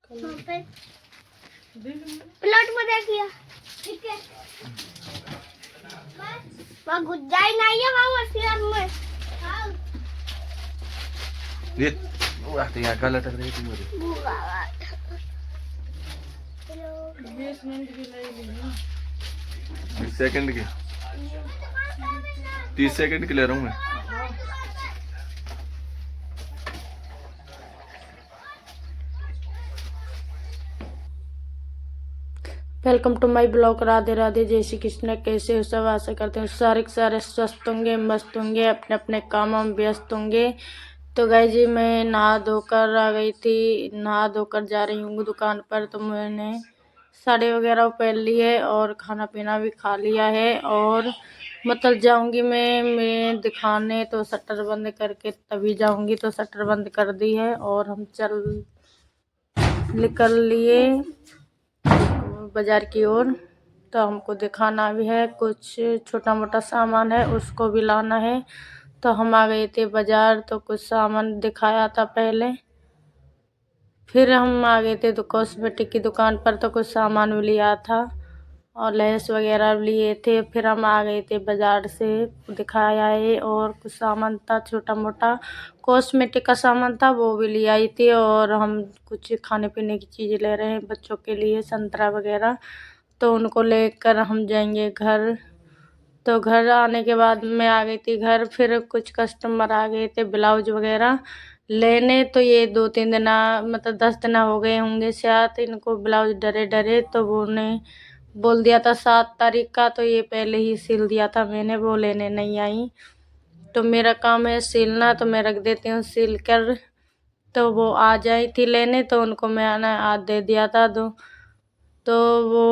Plot में देखिए, ठीक है। वहाँ गुज्जाई नहीं है, वहाँ मशीन में। ये वाह तो यहाँ का लटक रही थी मुझे। 20 मिनट की लगेगी। 20 सेकंड की, 30 सेकंड की ले रहा हूँ मैं। Welcome to my blog. Radhe Radhe, जय श्री कृष्ण। कैसे हो सब? आशा करते हैं सारे स्वस्थ होंगे, मस्त होंगे, अपने अपने कामों में व्यस्त होंगे। तो गाइस जी, मैं नहा धोकर आ गई थी, नहा धोकर जा रही हूँ दुकान पर। तो मैंने साड़ी वगैरह पहन ली है और खाना पीना भी खा लिया है और मतलब जाऊंगी मैं दिखाने। तो शटर बंद करके तभी जाऊंगी, तो शटर बंद कर दी है और हम निकल लिए बाजार की ओर। तो हमको दिखाना भी है, कुछ छोटा मोटा सामान है उसको भी लाना है। तो हम आ गए थे बाजार, तो कुछ सामान दिखाया था पहले, फिर हम आ गए थे तो कॉस्मेटिक की दुकान पर, तो कुछ सामान भी लिया था और लेस वगैरह भी लिए थे। फिर हम आ गए थे बाजार से, दिखाया है और कुछ सामान था छोटा मोटा कॉस्मेटिक का सामान था, वो भी ले आई थी। और हम कुछ खाने पीने की चीज़ें ले रहे हैं बच्चों के लिए, संतरा वगैरह। तो उनको लेकर हम जाएंगे घर। तो घर आने के बाद मैं आ गई थी घर। फिर कुछ कस्टमर आ गए थे ब्लाउज वगैरह लेने। तो ये 2-3 दिन मतलब 10 दिन हो गए होंगे शायद इनको ब्लाउज डरे। तो वो ने बोल दिया था 7 तारीख का, तो ये पहले ही सिल दिया था मैंने, वो लेने नहीं आई। तो मेरा काम है सिलना, तो मैं रख देती हूँ सिल कर। तो वो आ जाई थी लेने, तो उनको मैंने आज दे दिया था तो वो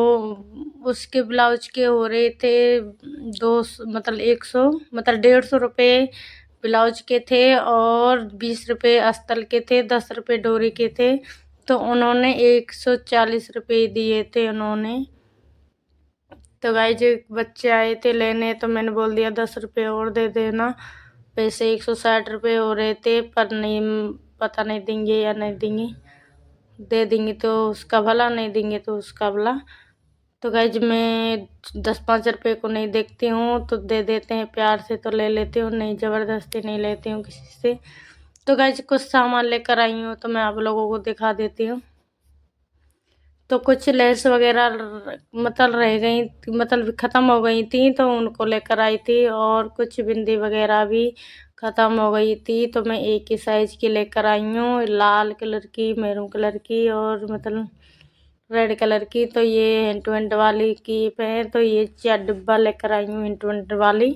उसके ब्लाउज के हो रहे थे 200 मतलब 100 मतलब 150 रुपये ब्लाउज के थे और 20 रुपये अस्तर के थे, 10 रुपये डोरी के थे। तो उन्होंने 140 रुपये दिए थे उन्होंने। तो गाइस बच्चे आए थे लेने, तो मैंने बोल दिया 10 रुपये और दे देना। पैसे 160 रुपये हो रहे थे, पर नहीं, पता नहीं देंगे या नहीं देंगे। दे देंगे तो उसका भला, नहीं देंगे तो उसका भला। तो गाइज मैं 10-5 रुपये को नहीं देखती हूँ, तो दे देते हैं प्यार से तो ले लेती हूँ, नहीं ज़बरदस्ती नहीं लेती हूँ किसी से। तो गाइज कुछ सामान लेकर आई हूँ, तो मैं आप लोगों को दिखा देती हूँ। तो कुछ लेस वगैरह मतलब रह गई, मतलब ख़त्म हो गई थी, तो उनको लेकर आई थी। और कुछ बिंदी वगैरह भी ख़त्म हो गई थी, तो मैं एक ही साइज़ की लेकर आई हूँ, लाल कलर की, मैरून कलर की और मतलब रेड कलर की। तो ये हिंट विंट वाली कीप है, तो ये 4 डिब्बा लेकर आई हूँ हिंट विंट वाली।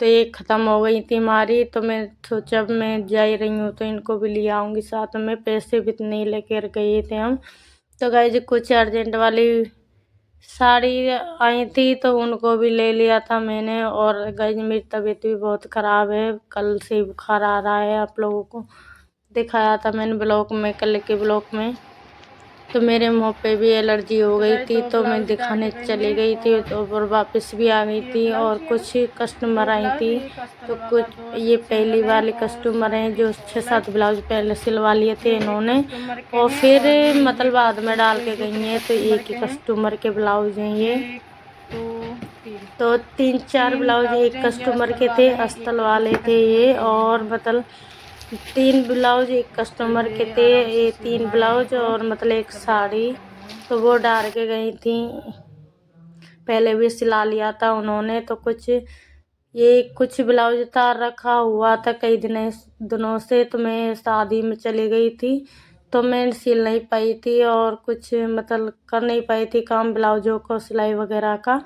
तो ये ख़त्म हो गई थी हमारी, तो मैं सोचा मैं जा ही रही हूँ तो इनको भी ले आऊँगी साथ में। पैसे भी नहीं लेकर गए थे हम। तो गाइस कुछ अर्जेंट वाली साड़ी आई थी, तो उनको भी ले लिया था मैंने। और गाइस मेरी तबीयत भी बहुत ख़राब है, कल से बुखार आ रहा है, आप लोगों को दिखाया था मैंने ब्लॉग में, कल के ब्लॉग में। तो मेरे मुँह पे भी एलर्जी हो गई थी, तो मैं दिखाने चली गई थी, तो और वापस भी आ गई थी। और कुछ कस्टमर आई थी, तो कुछ ये पहली वाले कस्टमर हैं जो 6-7 ब्लाउज पहले सिलवा लिए थे इन्होंने, और फिर मतलब बाद में डाल के गई हैं। तो एक ही कस्टमर के ब्लाउज हैं ये। तो 3-4 ब्लाउज एक कस्टमर के थे, अस्तर वाले थे ये। और मतलब 3 ब्लाउज एक कस्टमर के थे, ये 3 ब्लाउज और मतलब एक साड़ी, तो वो डाल के गई थी। पहले भी सिला लिया था उन्होंने। तो कुछ ब्लाउज था रखा हुआ था कई दिनों से, तो मैं शादी में चली गई थी, तो मैं सिल नहीं पाई थी और कुछ मतलब कर नहीं पाई थी काम ब्लाउजों को सिलाई वगैरह का।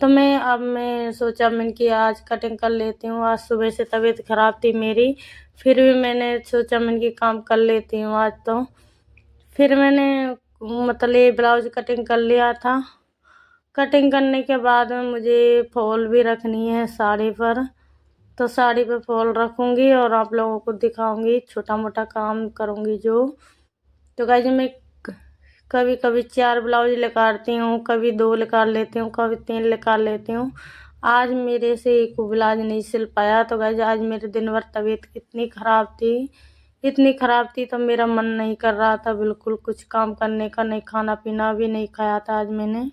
तो मैं सोचा मैंने कि आज कटिंग कर लेती हूँ। आज सुबह से तबीयत ख़राब थी मेरी, फिर भी मैंने सोचा मैंने कि काम कर लेती हूँ आज। तो फिर मैंने मतलब ये ब्लाउज कटिंग कर लिया था। कटिंग करने के बाद में मुझे फॉल भी रखनी है साड़ी पर, तो साड़ी पे फॉल रखूँगी और आप लोगों को दिखाऊंगी, छोटा मोटा काम करूँगी जो। तो गाइस मैं कभी कभी 4 ब्लाउज निकालती हूँ, कभी 2 निकाल लेती हूँ, कभी 3 निकाल लेती हूँ। आज मेरे से एक ब्लाउज नहीं सिल पाया। तो गाइस आज मेरे दिन भर तबीयत इतनी ख़राब थी इतनी ख़राब थी तो मेरा मन नहीं कर रहा था बिल्कुल कुछ काम करने का, नहीं खाना पीना भी नहीं खाया था आज मैंने।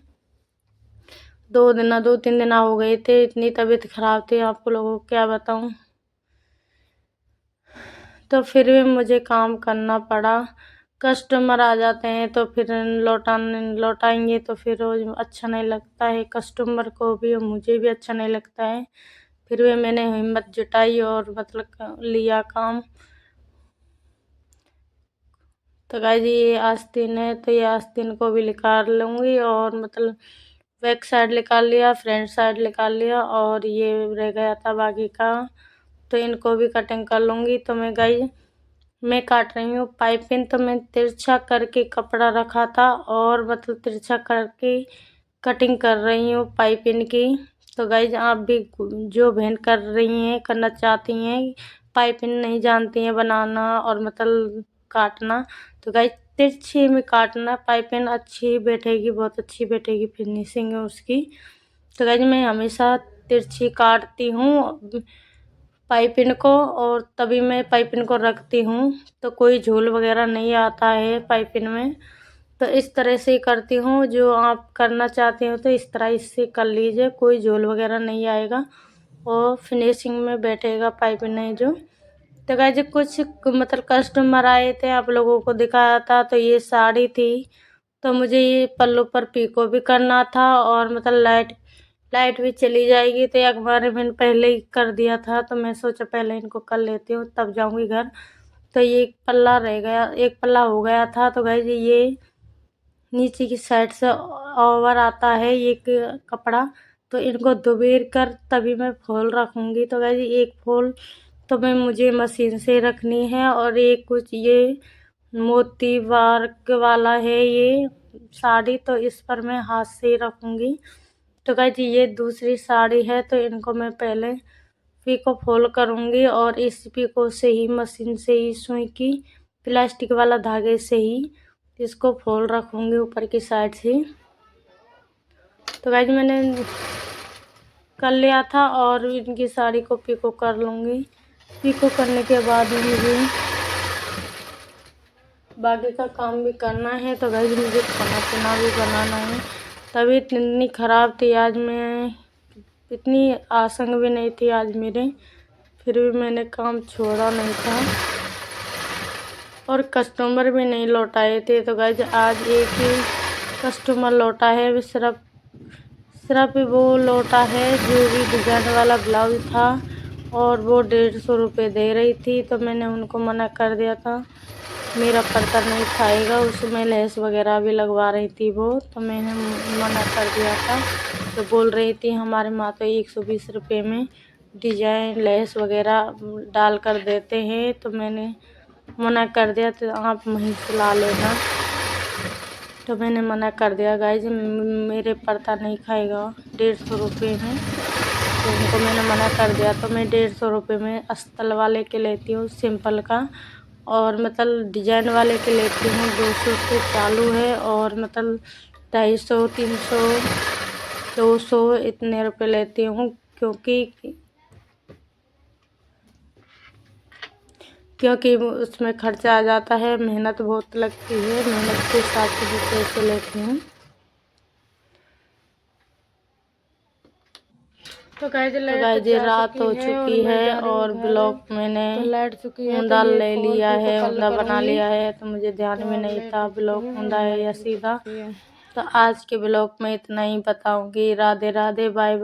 2-3 दिन हो गए थे, इतनी तबीयत ख़राब थी आपको लोगों को क्या बताऊं। तो फिर भी मुझे काम करना पड़ा। कस्टमर आ जाते हैं तो फिर लौटाएंगे तो फिर रोज अच्छा नहीं लगता है, कस्टमर को भी और मुझे भी अच्छा नहीं लगता है। फिर भी मैंने हिम्मत जुटाई और मतलब लिया काम। तो गाइस ये आस्तीन है तो ये आस्तीन को भी निकाल लूँगी और मतलब बैक साइड निकाल लिया, फ्रंट साइड निकाल लिया और ये रह गया था बाकी का, तो इनको भी कटिंग कर लूँगी। तो मैं काट रही हूँ पाइपिंग। तो मैं तिरछा करके कपड़ा रखा था और मतलब तिरछा करके कटिंग कर रही हूँ पाइपिंग की। तो गाइज आप भी जो बहन कर रही हैं, करना चाहती हैं, पाइपिंग नहीं जानती हैं बनाना और मतलब काटना, तो गाइज तिरछी में काटना, पाइपिंग अच्छी बैठेगी, बहुत अच्छी बैठेगी, फिनिशिंग है उसकी। तो गाइज मैं हमेशा तिरछी काटती हूँ पाइपिंग को और तभी मैं पाइपिंग को रखती हूँ, तो कोई झोल वगैरह नहीं आता है पाइपिंग में। तो इस तरह से करती हूँ, जो आप करना चाहते हो तो इस तरह इससे कर लीजिए, कोई झोल वगैरह नहीं आएगा और फिनिशिंग में बैठेगा पाइपिंग नहीं जो। तो गाइस कुछ मतलब कस्टमर आए थे, आप लोगों को दिखाया था। तो ये साड़ी थी तो मुझे ये पल्लू पर पीको भी करना था और मतलब लाइट भी चली जाएगी, तो एक बार मैंने पहले ही कर दिया था, तो मैं सोचा पहले इनको कर लेती हूँ तब जाऊँगी घर। तो ये एक पल्ला रह गया, एक पल्ला हो गया था। तो गाइस ये नीचे की साइड से ओवर आता है ये कपड़ा, तो इनको दुबेर कर तभी मैं फॉल रखूँगी। तो गाइस एक फॉल तो मैं मुझे मशीन से रखनी है और एक कुछ ये मोती वर्क वाला है ये साड़ी, तो इस पर मैं हाथ से ही रखूँगी। तो गाइस ये दूसरी साड़ी है तो इनको मैं पहले पीको फॉल करूँगी और इस पीको से ही मशीन से ही सुई की प्लास्टिक वाला धागे से ही इसको फॉल रखूँगी ऊपर की साइड से। तो गाइस मैंने कर लिया था और इनकी साड़ी को पीको कर लूँगी। पीको करने के बाद मुझे बाकी का काम भी करना है। तो गाइस मुझे खाना पीना भी बनाना है। तबीयत इतनी ख़राब थी आज, मैं इतनी आसंग भी नहीं थी आज मेरे, फिर भी मैंने काम छोड़ा नहीं था और कस्टमर भी नहीं लौटाए थे। तो गाइस आज एक ही कस्टमर लौटा है, वो सिर्फ वो लौटा है जो भी डिजाइन वाला ब्लाउज था और वो 150 रुपये दे रही थी। तो मैंने उनको मना कर दिया था, मेरा पर्दा नहीं खाएगा, उसमें लेस वगैरह भी लगवा रही थी वो, तो मैंने मना कर दिया था। तो बोल रही थी हमारे माँ तो 120 रुपये में डिजाइन लेस वगैरह डाल कर देते हैं, तो मैंने मना कर दिया तो आप वहीं से ला लेना। तो मैंने मना कर दिया गाइस, मेरे पर्दा नहीं खाएगा 150 रुपये में, तो उनको मैंने मना कर दिया। तो मैं 150 रुपये में अस्तर वाले के लेती हूँ सिंपल का, और मतलब डिजाइन वाले के लेती हूँ 200 से चालू है और मतलब 250, 300, 200 इतने रुपए लेती हूँ, क्योंकि उसमें खर्चा आ जाता है, मेहनत बहुत लगती है, मेहनत के हिसाब से भी पैसे लेती हूँ। तो गाइस रात हो चुकी है और ब्लॉग मैंने ऊंधा ले लिया है, ऊंधा बना लिया है, तो मुझे ध्यान में नहीं था ब्लॉग ऊंधा है या सीधा। तो आज के ब्लॉग में इतना ही बताऊंगी। Radhe Radhe, bye bye.